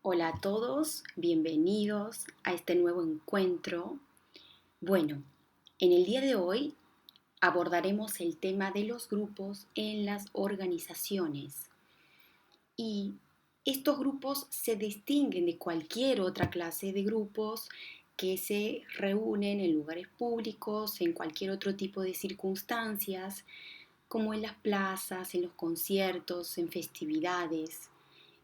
Hola a todos, bienvenidos a este nuevo encuentro. Bueno, en el día de hoy abordaremos el tema de los grupos en las organizaciones y estos grupos se distinguen de cualquier otra clase de grupos que se reúnen en lugares públicos, en cualquier otro tipo de circunstancias, como en las plazas, en los conciertos, en festividades.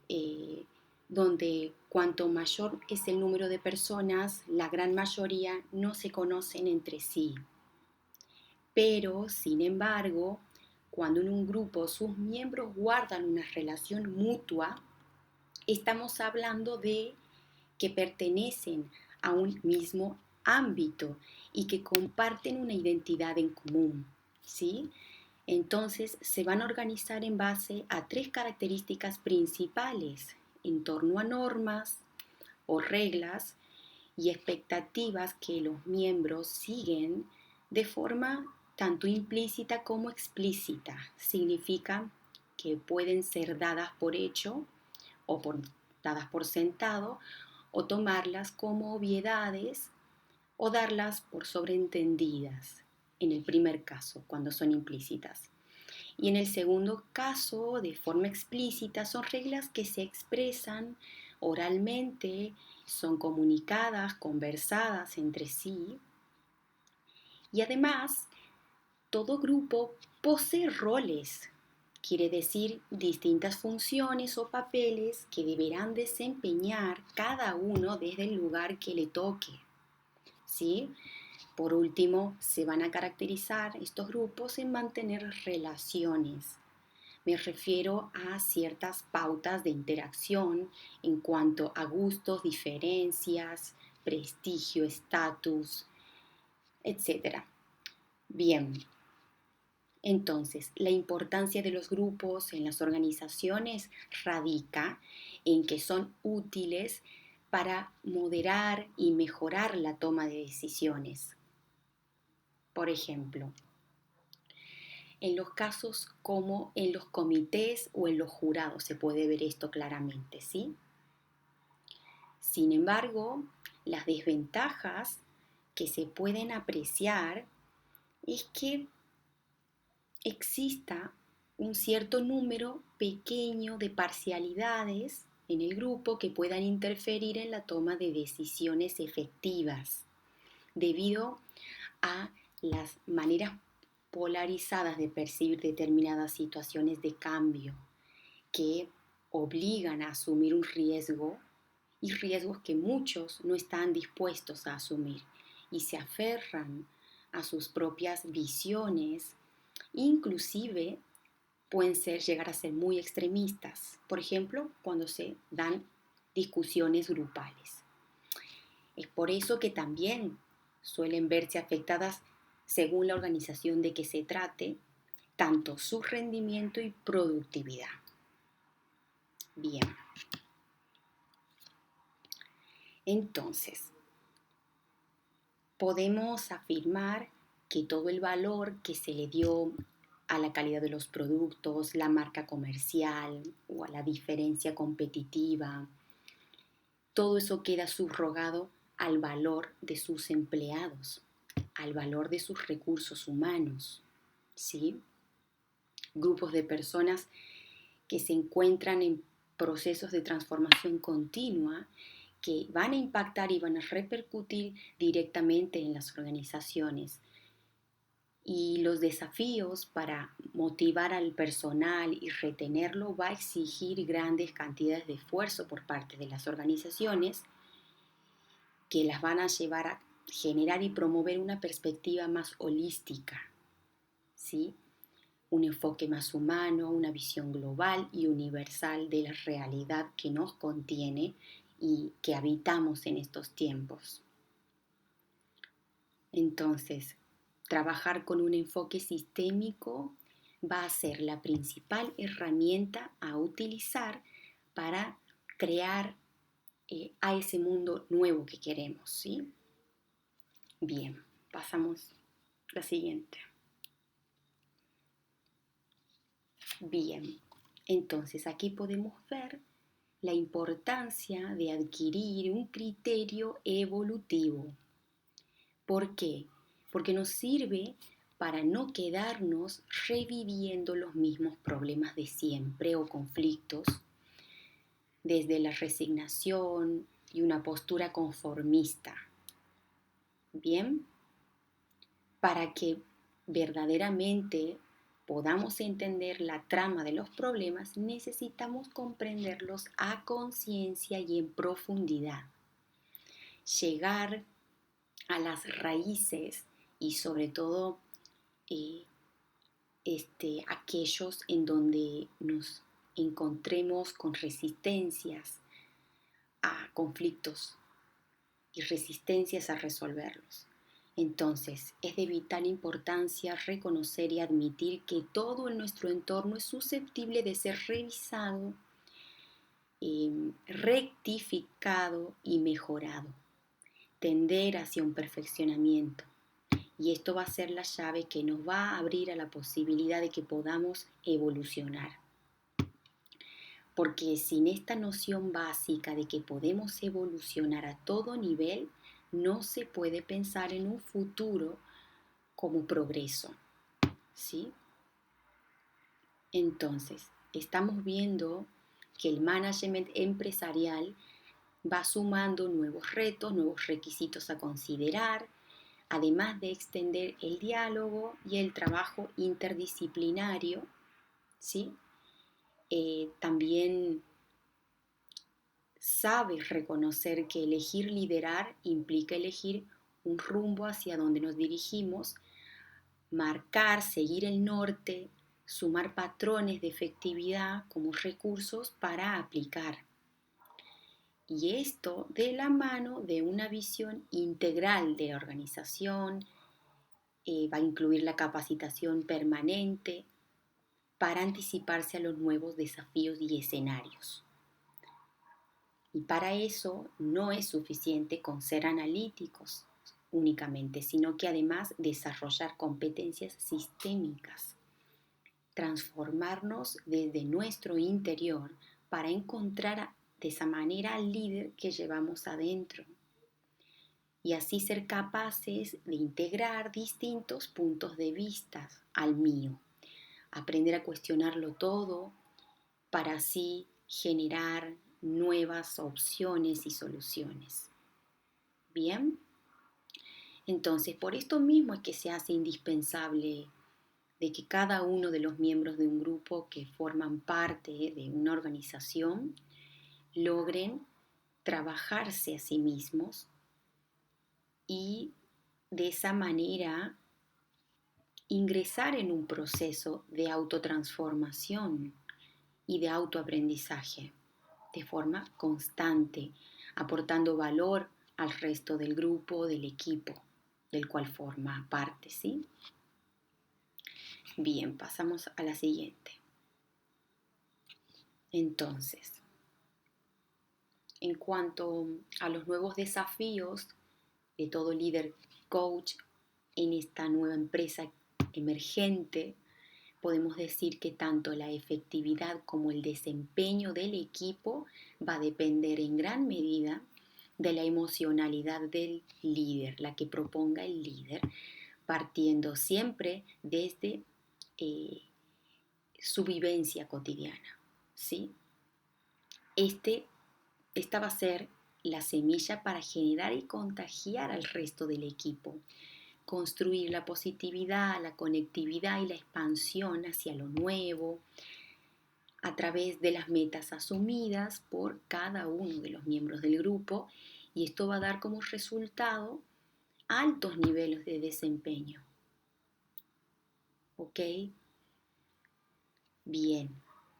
eh, donde cuanto mayor es el número de personas, la gran mayoría no se conocen entre sí. Pero, sin embargo, cuando en un grupo sus miembros guardan una relación mutua, estamos hablando de que pertenecen a un mismo ámbito y que comparten una identidad en común, ¿sí? Entonces se van a organizar en base a tres características principales en torno a normas o reglas y expectativas que los miembros siguen de forma tanto implícita como explícita. Significa que pueden ser dadas por hecho o dadas por sentado o tomarlas como obviedades o darlas por sobreentendidas en el primer caso, cuando son implícitas. Y en el segundo caso, de forma explícita, son reglas que se expresan oralmente, son comunicadas, conversadas entre sí. Y además, todo grupo posee roles, quiere decir distintas funciones o papeles que deberán desempeñar cada uno desde el lugar que le toque. ¿Sí? Por último, se van a caracterizar estos grupos en mantener relaciones. Me refiero a ciertas pautas de interacción en cuanto a gustos, diferencias, prestigio, estatus, etc. Bien, entonces, la importancia de los grupos en las organizaciones radica en que son útiles para moderar y mejorar la toma de decisiones. Por ejemplo, en los casos como en los comités o en los jurados se puede ver esto claramente, ¿sí? Sin embargo, las desventajas que se pueden apreciar es que exista un cierto número pequeño de parcialidades en el grupo que puedan interferir en la toma de decisiones efectivas, debido a las maneras polarizadas de percibir determinadas situaciones de cambio que obligan a asumir un riesgo y riesgos que muchos no están dispuestos a asumir y se aferran a sus propias visiones, inclusive pueden llegar a ser muy extremistas, por ejemplo, cuando se dan discusiones grupales. Es por eso que también suelen verse afectadas, según la organización de que se trate, tanto su rendimiento y productividad. Bien, entonces, podemos afirmar que todo el valor que se le dio a la calidad de los productos, la marca comercial o a la diferencia competitiva, todo eso queda subrogado al valor de sus empleados, al valor de sus recursos humanos, ¿sí? Grupos de personas que se encuentran en procesos de transformación continua que van a impactar y van a repercutir directamente en las organizaciones. Y los desafíos para motivar al personal y retenerlo va a exigir grandes cantidades de esfuerzo por parte de las organizaciones que las van a llevar a generar y promover una perspectiva más holística, ¿sí? Un enfoque más humano, una visión global y universal de la realidad que nos contiene y que habitamos en estos tiempos. Entonces, trabajar con un enfoque sistémico va a ser la principal herramienta a utilizar para crear a ese mundo nuevo que queremos, ¿sí? Bien, pasamos a la siguiente. Bien, entonces aquí podemos ver la importancia de adquirir un criterio evolutivo. ¿Por qué? Porque nos sirve para no quedarnos reviviendo los mismos problemas de siempre o conflictos desde la resignación y una postura conformista. Bien, para que verdaderamente podamos entender la trama de los problemas, necesitamos comprenderlos a conciencia y en profundidad. Llegar a las raíces y sobre todo eh, aquellos en donde nos encontremos con resistencias a conflictos y resistencias a resolverlos. Entonces, es de vital importancia reconocer y admitir que todo en nuestro entorno es susceptible de ser revisado, rectificado y mejorado. Tender hacia un perfeccionamiento. Y esto va a ser la llave que nos va a abrir a la posibilidad de que podamos evolucionar. Porque sin esta noción básica de que podemos evolucionar a todo nivel, no se puede pensar en un futuro como progreso, ¿sí? Entonces, estamos viendo que el management empresarial va sumando nuevos retos, nuevos requisitos a considerar, además de extender el diálogo y el trabajo interdisciplinario, ¿sí? También sabe reconocer que elegir liderar implica elegir un rumbo hacia donde nos dirigimos, marcar, seguir el norte, sumar patrones de efectividad como recursos para aplicar. Y esto de la mano de una visión integral de la organización, va a incluir la capacitación permanente para anticiparse a los nuevos desafíos y escenarios. Y para eso no es suficiente con ser analíticos únicamente, sino que además desarrollar competencias sistémicas, transformarnos desde nuestro interior para encontrar de esa manera al líder que llevamos adentro y así ser capaces de integrar distintos puntos de vista al mío, aprender a cuestionarlo todo para así generar nuevas opciones y soluciones. Bien, entonces por esto mismo es que se hace indispensable de que cada uno de los miembros de un grupo que forman parte de una organización logren trabajarse a sí mismos y de esa manera ingresar en un proceso de autotransformación y de autoaprendizaje de forma constante, aportando valor al resto del grupo, del equipo del cual forma parte, ¿sí? Bien, pasamos a la siguiente. Entonces, en cuanto a los nuevos desafíos de todo líder coach en esta nueva empresa emergente, podemos decir que tanto la efectividad como el desempeño del equipo va a depender en gran medida de la emocionalidad del líder, la que proponga el líder, partiendo siempre desde su vivencia cotidiana, ¿sí? Esta va a ser la semilla para generar y contagiar al resto del equipo, construir la positividad, la conectividad y la expansión hacia lo nuevo a través de las metas asumidas por cada uno de los miembros del grupo, y esto va a dar como resultado altos niveles de desempeño. ¿Ok? Bien.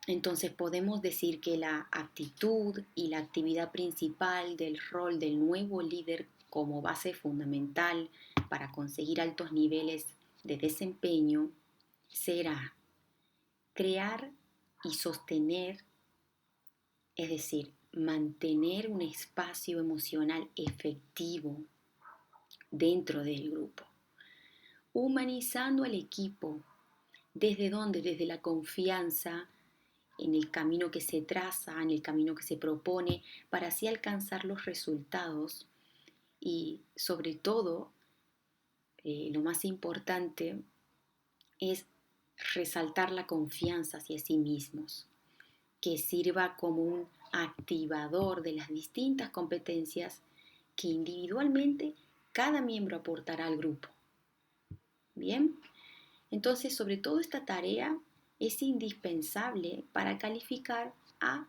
Entonces podemos decir que la actitud y la actividad principal del rol del nuevo líder como base fundamental para conseguir altos niveles de desempeño será crear y sostener, es decir, mantener un espacio emocional efectivo dentro del grupo, humanizando al equipo, desde donde, desde la confianza en el camino que se traza, en el camino que se propone, para así alcanzar los resultados y sobre todo, lo más importante es resaltar la confianza hacia sí mismos, que sirva como un activador de las distintas competencias que individualmente cada miembro aportará al grupo. Bien, entonces sobre todo esta tarea es indispensable para calificar a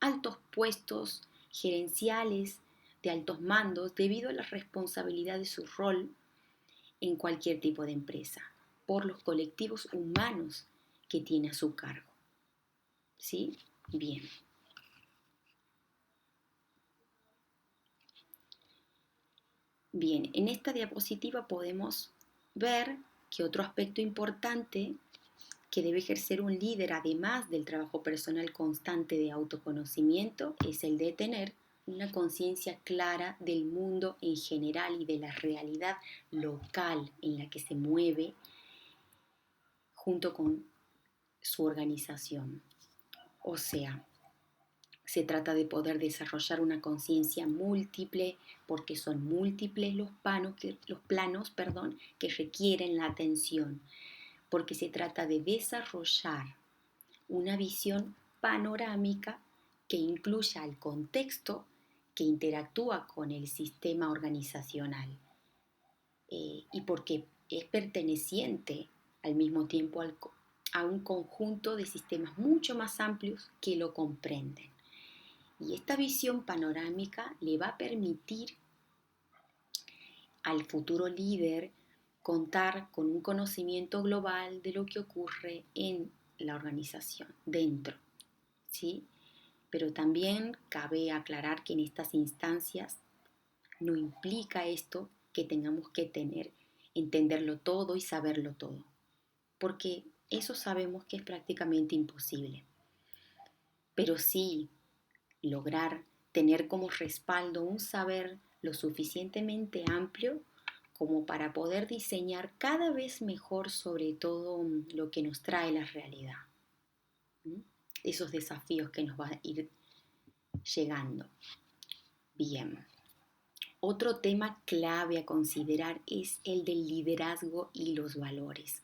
altos puestos gerenciales de altos mandos debido a la responsabilidad de su rol en cualquier tipo de empresa, por los colectivos humanos que tiene a su cargo. ¿Sí? Bien. Bien, en esta diapositiva podemos ver que otro aspecto importante que debe ejercer un líder, además del trabajo personal constante de autoconocimiento, es el de tener una conciencia clara del mundo en general y de la realidad local en la que se mueve junto con su organización. O sea, se trata de poder desarrollar una conciencia múltiple porque son múltiples los planos que requieren la atención, porque se trata de desarrollar una visión panorámica que incluya el contexto que interactúa con el sistema organizacional y porque es perteneciente al mismo tiempo a un conjunto de sistemas mucho más amplios que lo comprenden. Y esta visión panorámica le va a permitir al futuro líder contar con un conocimiento global de lo que ocurre en la organización, dentro, ¿sí? Pero también cabe aclarar que en estas instancias no implica esto que tengamos que entenderlo todo y saberlo todo, porque eso sabemos que es prácticamente imposible. Pero sí lograr tener como respaldo un saber lo suficientemente amplio como para poder diseñar cada vez mejor sobre todo lo que nos trae la realidad, esos desafíos que nos va a ir llegando. Bien, otro tema clave a considerar es el del liderazgo y los valores,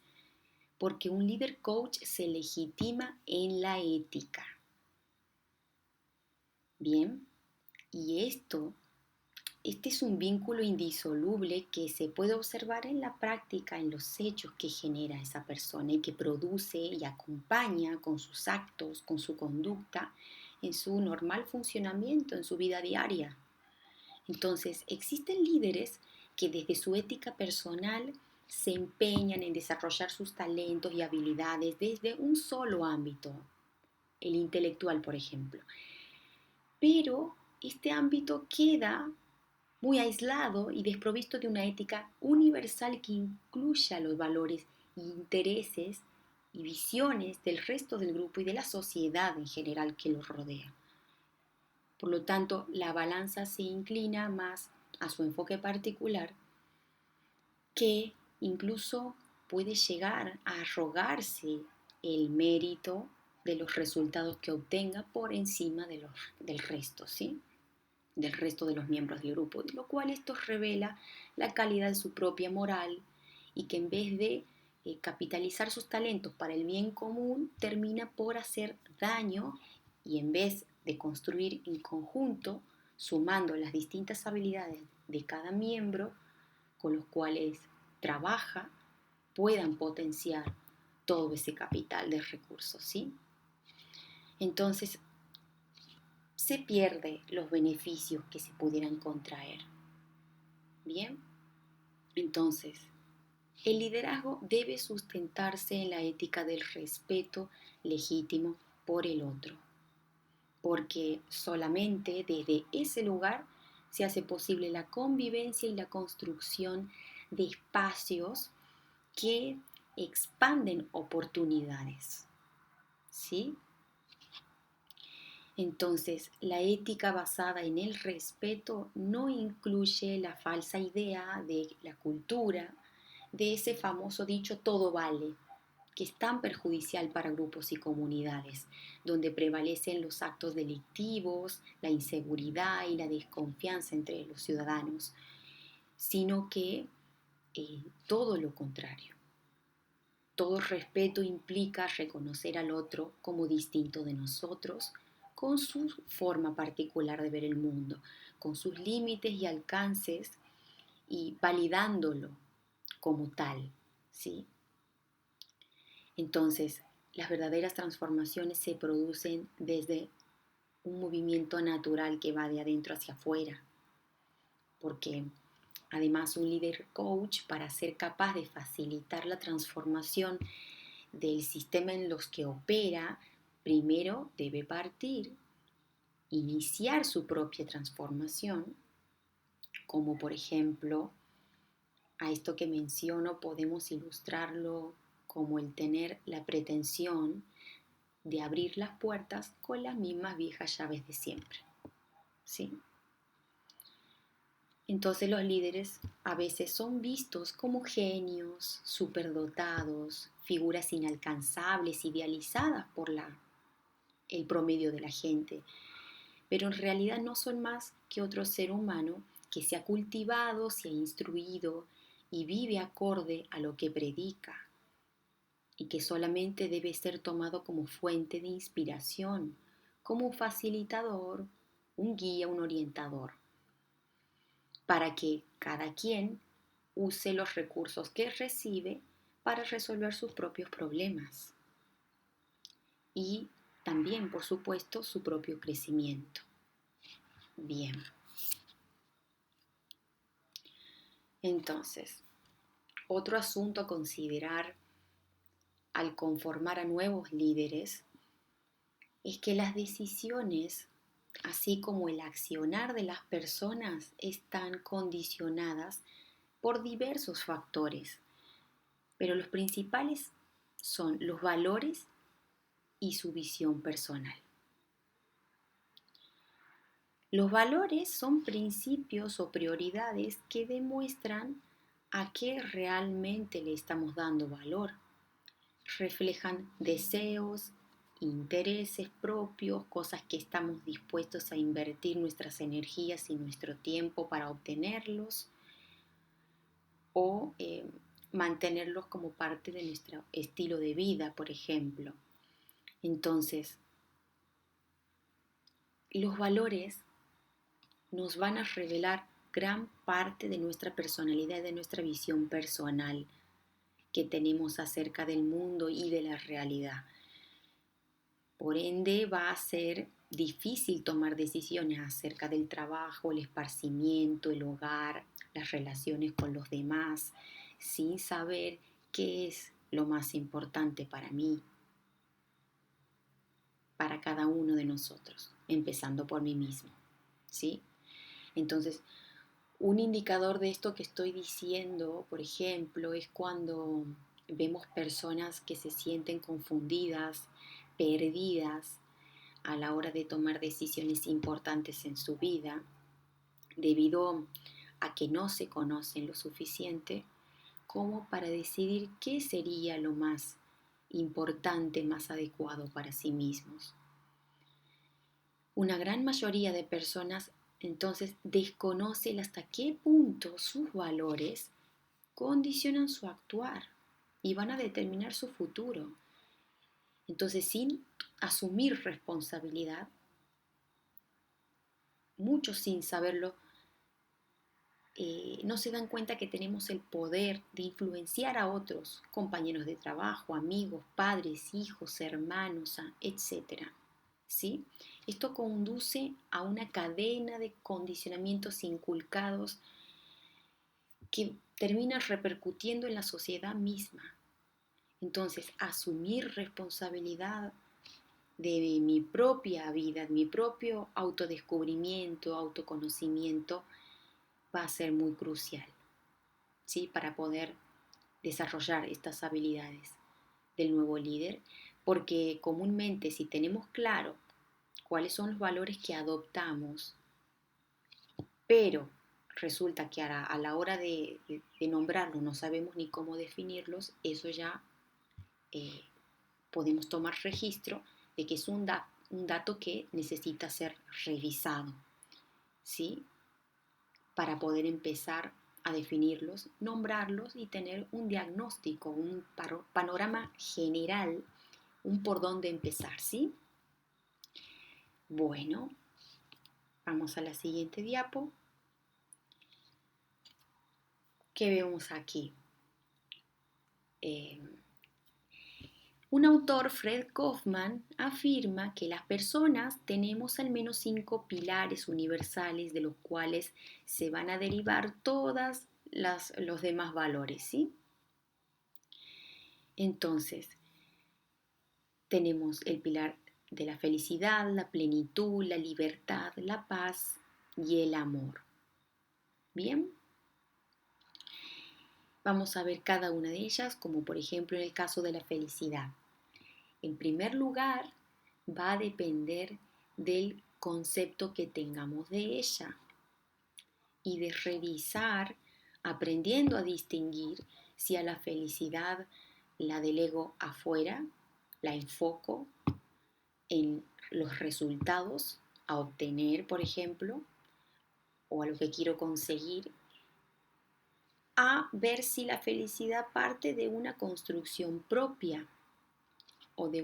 porque un líder coach se legitima en la ética. Bien, y este es un vínculo indisoluble que se puede observar en la práctica, en los hechos que genera esa persona y que produce y acompaña con sus actos, con su conducta, en su normal funcionamiento, en su vida diaria. Entonces, existen líderes que desde su ética personal se empeñan en desarrollar sus talentos y habilidades desde un solo ámbito, el intelectual, por ejemplo. Pero este ámbito queda muy aislado y desprovisto de una ética universal que incluya los valores, intereses y visiones del resto del grupo y de la sociedad en general que los rodea. Por lo tanto, la balanza se inclina más a su enfoque particular, que incluso puede llegar a arrogarse el mérito de los resultados que obtenga por encima del resto, ¿sí? Del resto de los miembros del grupo, de lo cual esto revela la calidad de su propia moral y que en vez de capitalizar sus talentos para el bien común, termina por hacer daño y en vez de construir en conjunto, sumando las distintas habilidades de cada miembro con los cuales trabaja, puedan potenciar todo ese capital de recursos, ¿sí? Entonces, se pierde los beneficios que se pudieran contraer. Bien, entonces, el liderazgo debe sustentarse en la ética del respeto legítimo por el otro, porque solamente desde ese lugar se hace posible la convivencia y la construcción de espacios que expanden oportunidades, ¿sí? Entonces, la ética basada en el respeto no incluye la falsa idea de la cultura, de ese famoso dicho todo vale, que es tan perjudicial para grupos y comunidades, donde prevalecen los actos delictivos, la inseguridad y la desconfianza entre los ciudadanos, sino que todo lo contrario. Todo respeto implica reconocer al otro como distinto de nosotros, con su forma particular de ver el mundo, con sus límites y alcances y validándolo como tal, ¿sí? Entonces, las verdaderas transformaciones se producen desde un movimiento natural que va de adentro hacia afuera, porque además un líder coach, para ser capaz de facilitar la transformación del sistema en los que opera, primero debe partir, iniciar su propia transformación, como por ejemplo, a esto que menciono podemos ilustrarlo como el tener la pretensión de abrir las puertas con las mismas viejas llaves de siempre, ¿sí? Entonces los líderes a veces son vistos como genios, superdotados, figuras inalcanzables, idealizadas por el promedio de la gente, pero en realidad no son más que otro ser humano que se ha cultivado, se ha instruido y vive acorde a lo que predica, y que solamente debe ser tomado como fuente de inspiración, como un facilitador, un guía, un orientador, para que cada quien use los recursos que recibe para resolver sus propios problemas y también, por supuesto, su propio crecimiento. Bien, entonces, otro asunto a considerar al conformar a nuevos líderes es que las decisiones, así como el accionar de las personas, están condicionadas por diversos factores, pero los principales son los valores y su visión personal. Los valores son principios o prioridades que demuestran a qué realmente le estamos dando valor. Reflejan deseos, intereses propios, cosas que estamos dispuestos a invertir nuestras energías y nuestro tiempo para obtenerlos o mantenerlos como parte de nuestro estilo de vida, por ejemplo. Entonces, los valores nos van a revelar gran parte de nuestra personalidad, de nuestra visión personal que tenemos acerca del mundo y de la realidad. Por ende, va a ser difícil tomar decisiones acerca del trabajo, el esparcimiento, el hogar, las relaciones con los demás, sin saber qué es lo más importante para mí, para cada uno de nosotros, empezando por mí mismo, ¿sí? Entonces, un indicador de esto que estoy diciendo, por ejemplo, es cuando vemos personas que se sienten confundidas, perdidas a la hora de tomar decisiones importantes en su vida, debido a que no se conocen lo suficiente como para decidir qué sería lo más importante, más adecuado para sí mismos. Una gran mayoría de personas entonces desconocen hasta qué punto sus valores condicionan su actuar y van a determinar su futuro. Entonces, sin asumir responsabilidad, muchos sin saberlo, no se dan cuenta que tenemos el poder de influenciar a otros, compañeros de trabajo, amigos, padres, hijos, hermanos, etc. ¿Sí? Esto conduce a una cadena de condicionamientos inculcados que termina repercutiendo en la sociedad misma. Entonces, asumir responsabilidad de mi propia vida, de mi propio autodescubrimiento, autoconocimiento, va a ser muy crucial, ¿sí? Para poder desarrollar estas habilidades del nuevo líder, porque comúnmente si tenemos claro cuáles son los valores que adoptamos, pero resulta que a la hora de nombrarlos no sabemos ni cómo definirlos, eso ya eh, podemos tomar registro de que es un dato que necesita ser revisado, ¿sí? Para poder empezar a definirlos, nombrarlos y tener un diagnóstico, un panorama general, un por dónde empezar, ¿sí? Bueno, vamos a la siguiente diapo. ¿Qué vemos aquí? Un autor, Fred Kaufman, afirma que las personas tenemos al menos 5 pilares universales de los cuales se van a derivar todos los demás valores, ¿sí? Entonces, tenemos el pilar de la felicidad, la plenitud, la libertad, la paz y el amor. Bien, vamos a ver cada una de ellas, como por ejemplo en el caso de la felicidad. En primer lugar, va a depender del concepto que tengamos de ella y de revisar, aprendiendo a distinguir si a la felicidad la delego afuera, la enfoco en los resultados a obtener, por ejemplo, o a lo que quiero conseguir, a ver si la felicidad parte de una construcción propia o de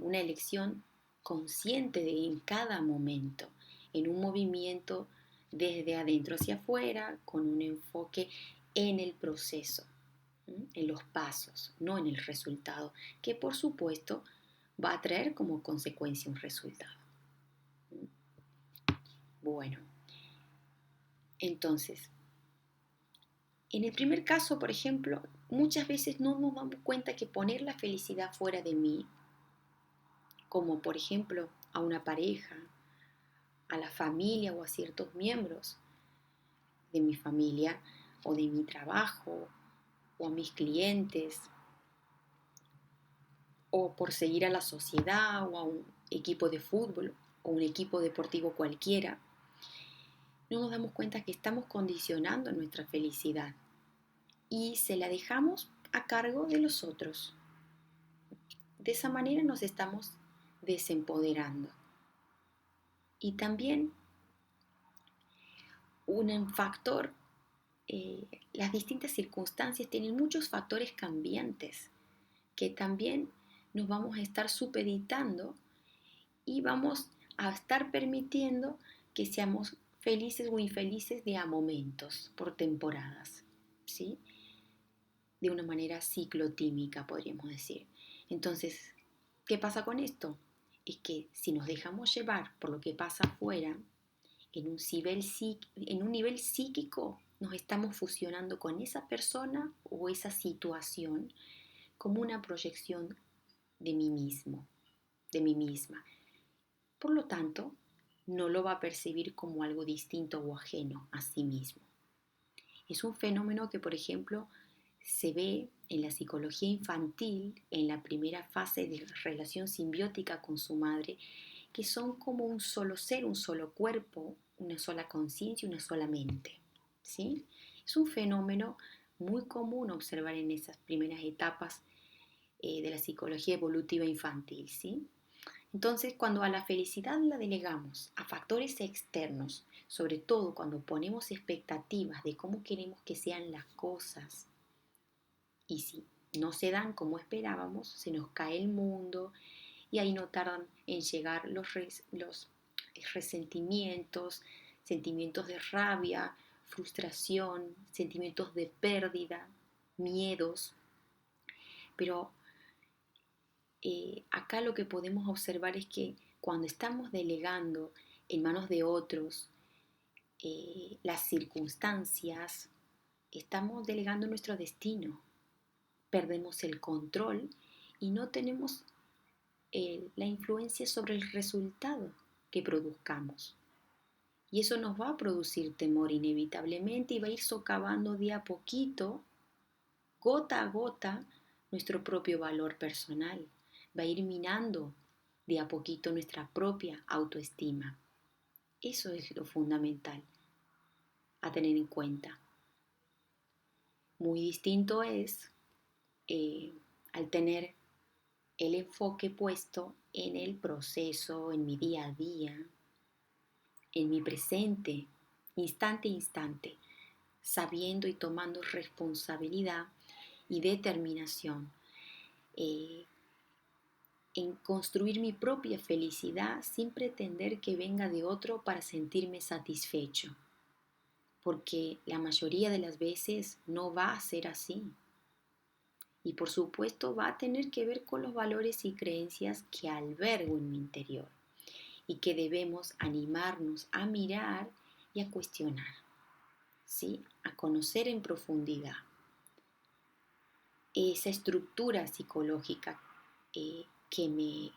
una elección consciente en cada momento, en un movimiento desde adentro hacia afuera, con un enfoque en el proceso, en los pasos, no en el resultado, que por supuesto va a traer como consecuencia un resultado. Bueno, entonces, en el primer caso, por ejemplo, muchas veces no nos damos cuenta que poner la felicidad fuera de mí, como por ejemplo a una pareja, a la familia o a ciertos miembros de mi familia o de mi trabajo o a mis clientes o por seguir a la sociedad o a un equipo de fútbol o un equipo deportivo cualquiera, no nos damos cuenta que estamos condicionando nuestra felicidad y se la dejamos a cargo de los otros. De esa manera nos estamos desempoderando. Y también un factor, las distintas circunstancias tienen muchos factores cambiantes que también nos vamos a estar supeditando y vamos a estar permitiendo que seamos felices o infelices de a momentos, por temporadas, ¿sí? De una manera ciclotímica, podríamos decir. Entonces, ¿qué pasa con esto? Es que si nos dejamos llevar por lo que pasa afuera, en un nivel psíquico nos estamos fusionando con esa persona o esa situación como una proyección de mí mismo, de mí misma. Por lo tanto, no lo va a percibir como algo distinto o ajeno a sí mismo. Es un fenómeno que, por ejemplo, se ve en la psicología infantil, en la primera fase de relación simbiótica con su madre, que son como un solo ser, un solo cuerpo, una sola conciencia, una sola mente, ¿sí? Es un fenómeno muy común observar en esas primeras etapas de la psicología evolutiva infantil, ¿sí? Entonces, cuando a la felicidad la delegamos a factores externos, sobre todo cuando ponemos expectativas de cómo queremos que sean las cosas, y si no se dan como esperábamos, se nos cae el mundo y ahí no tardan en llegar los resentimientos, sentimientos de rabia, frustración, sentimientos de pérdida, miedos. Pero acá lo que podemos observar es que cuando estamos delegando en manos de otros las circunstancias, estamos delegando nuestro destino, perdemos el control y no tenemos la influencia sobre el resultado que produzcamos. Y eso nos va a producir temor inevitablemente y va a ir socavando de a poquito, gota a gota, nuestro propio valor personal. Va a ir minando de a poquito nuestra propia autoestima. Eso es lo fundamental a tener en cuenta. Muy distinto es al tener el enfoque puesto en el proceso, en mi día a día, en mi presente, instante a instante, sabiendo y tomando responsabilidad y determinación eh, en construir mi propia felicidad sin pretender que venga de otro para sentirme satisfecho, porque la mayoría de las veces no va a ser así. Y por supuesto va a tener que ver con los valores y creencias que albergo en mi interior y que debemos animarnos a mirar y a cuestionar, ¿sí? A conocer en profundidad esa estructura psicológica eh, que, me,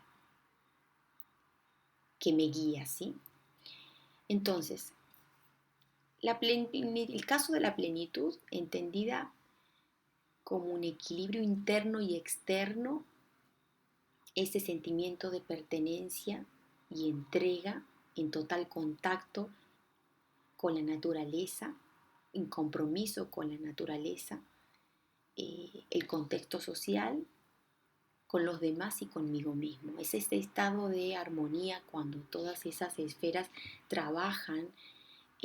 que me guía, ¿sí? Entonces, el caso de la plenitud, entendida como un equilibrio interno y externo, ese sentimiento de pertenencia y entrega en total contacto con la naturaleza, en compromiso con la naturaleza, el contexto social, con los demás y conmigo mismo. Es este estado de armonía cuando todas esas esferas trabajan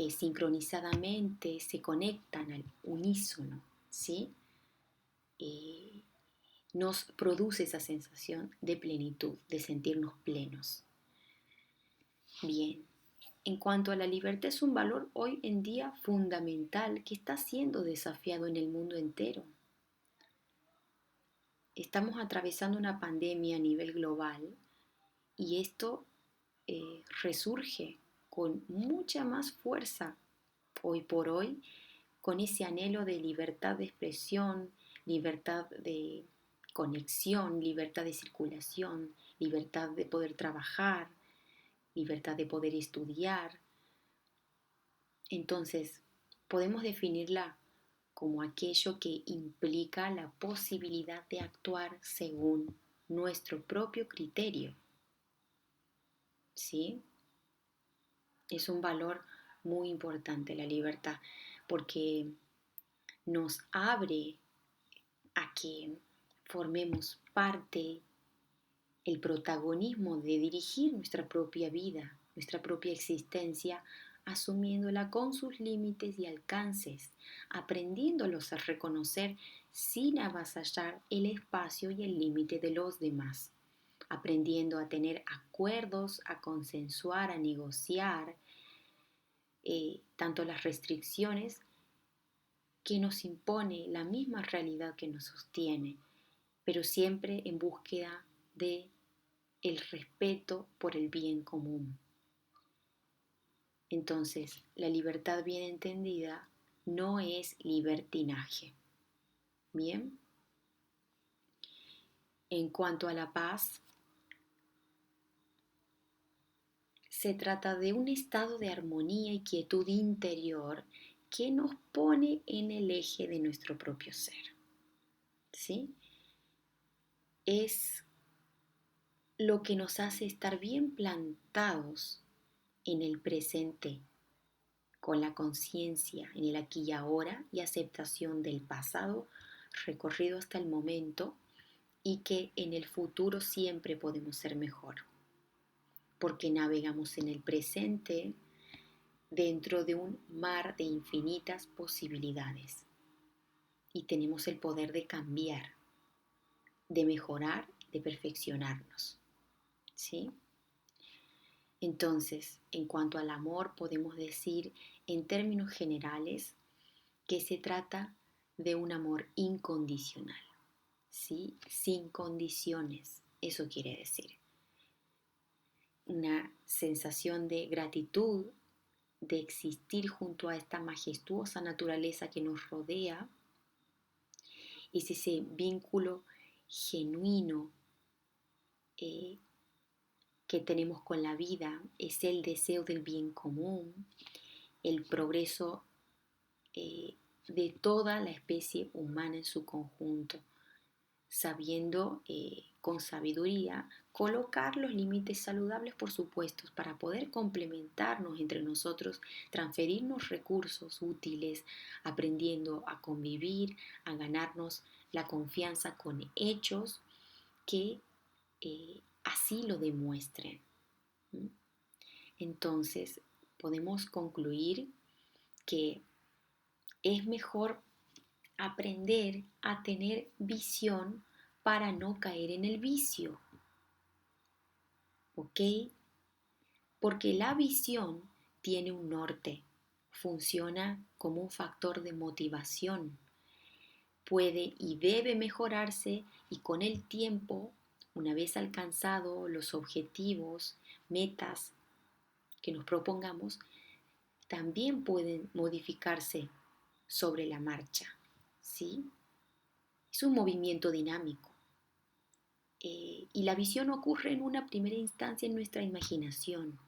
sincronizadamente, se conectan al unísono, ¿sí? Eh, Nos produce esa sensación de plenitud, de sentirnos plenos. Bien, en cuanto a la libertad, es un valor hoy en día fundamental que está siendo desafiado en el mundo entero. Estamos atravesando una pandemia a nivel global y esto resurge con mucha más fuerza hoy por hoy, con ese anhelo de libertad de expresión, libertad de conexión, libertad de circulación, libertad de poder trabajar, libertad de poder estudiar. Entonces, podemos definirla como aquello que implica la posibilidad de actuar según nuestro propio criterio, ¿sí? Es un valor muy importante la libertad porque nos abre a que formemos parte, el protagonismo de dirigir nuestra propia vida, nuestra propia existencia, asumiéndola con sus límites y alcances, aprendiéndolos a reconocer sin avasallar el espacio y el límite de los demás, aprendiendo a tener acuerdos, a consensuar, a negociar, tanto las restricciones que nos impone la misma realidad que nos sostiene, pero siempre en búsqueda de el respeto por el bien común. Entonces, la libertad bien entendida no es libertinaje. Bien, en cuanto a la paz, se trata de un estado de armonía y quietud interior que nos pone en el eje de nuestro propio ser. ¿Sí? Es lo que nos hace estar bien plantados en el presente, con la conciencia en el aquí y ahora y aceptación del pasado recorrido hasta el momento y que en el futuro siempre podemos ser mejor, porque navegamos en el presente dentro de un mar de infinitas posibilidades y tenemos el poder de cambiar, de mejorar, de perfeccionarnos, ¿sí? Entonces, en cuanto al amor, podemos decir en términos generales que se trata de un amor incondicional, ¿sí? Sin condiciones, eso quiere decir. Una sensación de gratitud, de existir junto a esta majestuosa naturaleza que nos rodea, es ese vínculo genuino eh, que tenemos con la vida, es el deseo del bien común, el progreso eh, de toda la especie humana en su conjunto, sabiendo con sabiduría colocar los límites saludables, por supuesto, para poder complementarnos entre nosotros, transferirnos recursos útiles, aprendiendo a convivir, a ganarnos la confianza con hechos que así lo demuestren. ¿Mm? Entonces, podemos concluir que es mejor aprender a tener visión para no caer en el vicio, ¿ok? Porque la visión tiene un norte, funciona como un factor de motivación, puede y debe mejorarse y con el tiempo, una vez alcanzado los objetivos, metas que nos propongamos, también pueden modificarse sobre la marcha, ¿sí? Es un movimiento dinámico. Y la visión ocurre en una primera instancia en nuestra imaginación.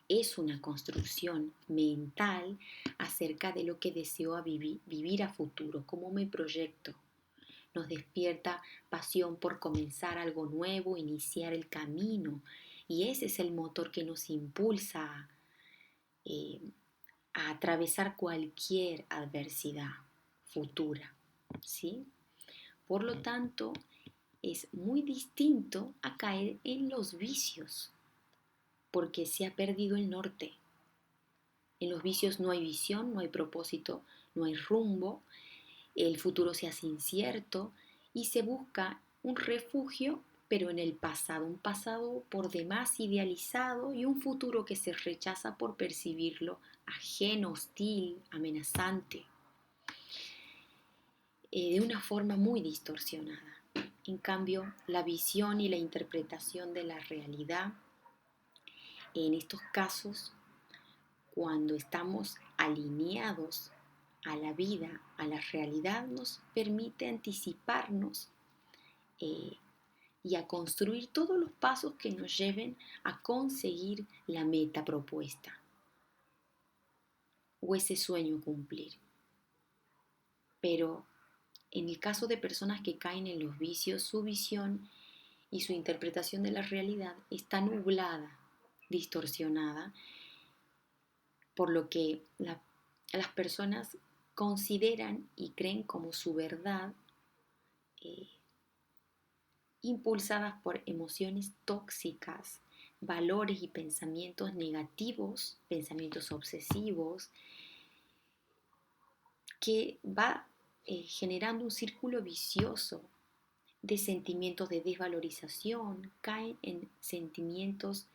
Es una construcción mental acerca de lo que deseo vivir a futuro, cómo me proyecto. Nos despierta pasión por comenzar algo nuevo, iniciar el camino. Y ese es el motor que nos impulsa eh, a atravesar cualquier adversidad futura, ¿sí? Por lo tanto, es muy distinto a caer en los vicios, porque se ha perdido el norte. En los vicios no hay visión, no hay propósito, no hay rumbo, el futuro se hace incierto y se busca un refugio, pero en el pasado, un pasado por demás idealizado y un futuro que se rechaza por percibirlo ajeno, hostil, amenazante, de una forma muy distorsionada. En cambio, la visión y la interpretación de la realidad, en estos casos, cuando estamos alineados a la vida, a la realidad, nos permite anticiparnos eh, y a construir todos los pasos que nos lleven a conseguir la meta propuesta o ese sueño cumplir. Pero en el caso de personas que caen en los vicios, su visión y su interpretación de la realidad está nublada, distorsionada, por lo que las personas consideran y creen como su verdad, eh, impulsadas por emociones tóxicas, valores y pensamientos negativos, pensamientos obsesivos, que va generando un círculo vicioso de sentimientos de desvalorización, caen en sentimientos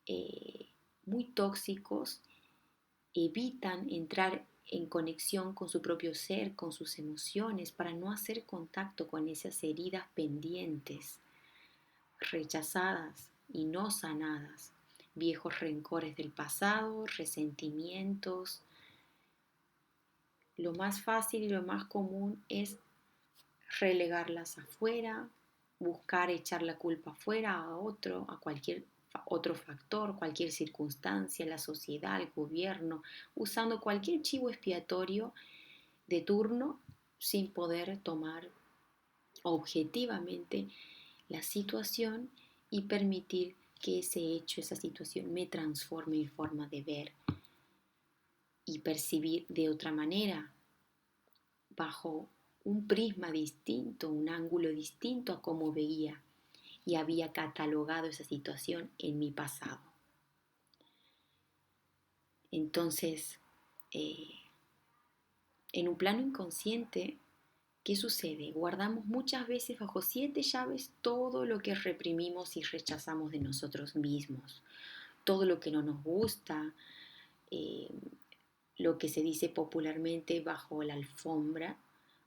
eh, muy tóxicos, evitan entrar en conexión con su propio ser, con sus emociones, para no hacer contacto con esas heridas pendientes, rechazadas y no sanadas, viejos rencores del pasado, resentimientos. Lo más fácil y lo más común es relegarlas afuera, buscar echar la culpa afuera a otro, a cualquier otro factor, cualquier circunstancia, la sociedad, el gobierno, usando cualquier chivo expiatorio de turno sin poder tomar objetivamente la situación y permitir que ese hecho, esa situación me transforme mi forma de ver y percibir de otra manera, bajo un prisma distinto, un ángulo distinto a cómo veía y había catalogado esa situación en mi pasado. Entonces, eh, en un plano inconsciente, ¿qué sucede? Guardamos muchas veces bajo 7 llaves todo lo que reprimimos y rechazamos de nosotros mismos, todo lo que no nos gusta, eh, lo que se dice popularmente bajo la alfombra,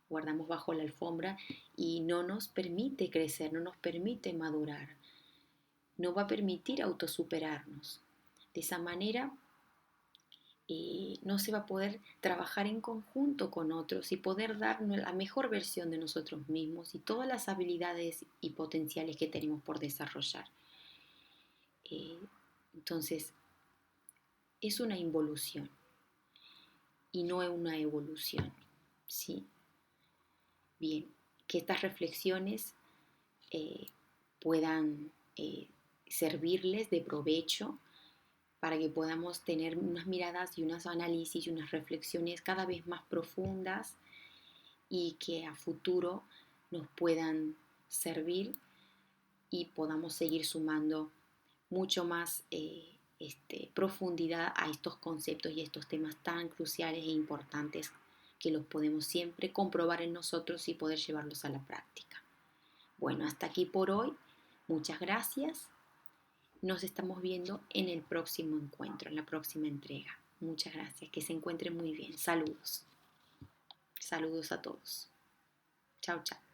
guardamos bajo la alfombra y no nos permite crecer, no nos permite madurar, no va a permitir autosuperarnos. De esa manera no se va a poder trabajar en conjunto con otros y poder darnos la mejor versión de nosotros mismos y todas las habilidades y potenciales que tenemos por desarrollar. Eh, entonces, es una involución y no es una evolución, ¿sí? Bien, que estas reflexiones eh, puedan servirles de provecho para que podamos tener unas miradas y unos análisis y unas reflexiones cada vez más profundas y que a futuro nos puedan servir y podamos seguir sumando mucho más profundidad a estos conceptos y estos temas tan cruciales e importantes que los podemos siempre comprobar en nosotros y poder llevarlos a la práctica. Bueno, hasta aquí por hoy. Muchas gracias. Nos estamos viendo en el próximo encuentro, en la próxima entrega. Muchas gracias. Que se encuentren muy bien. Saludos. Saludos a todos. Chao, chao.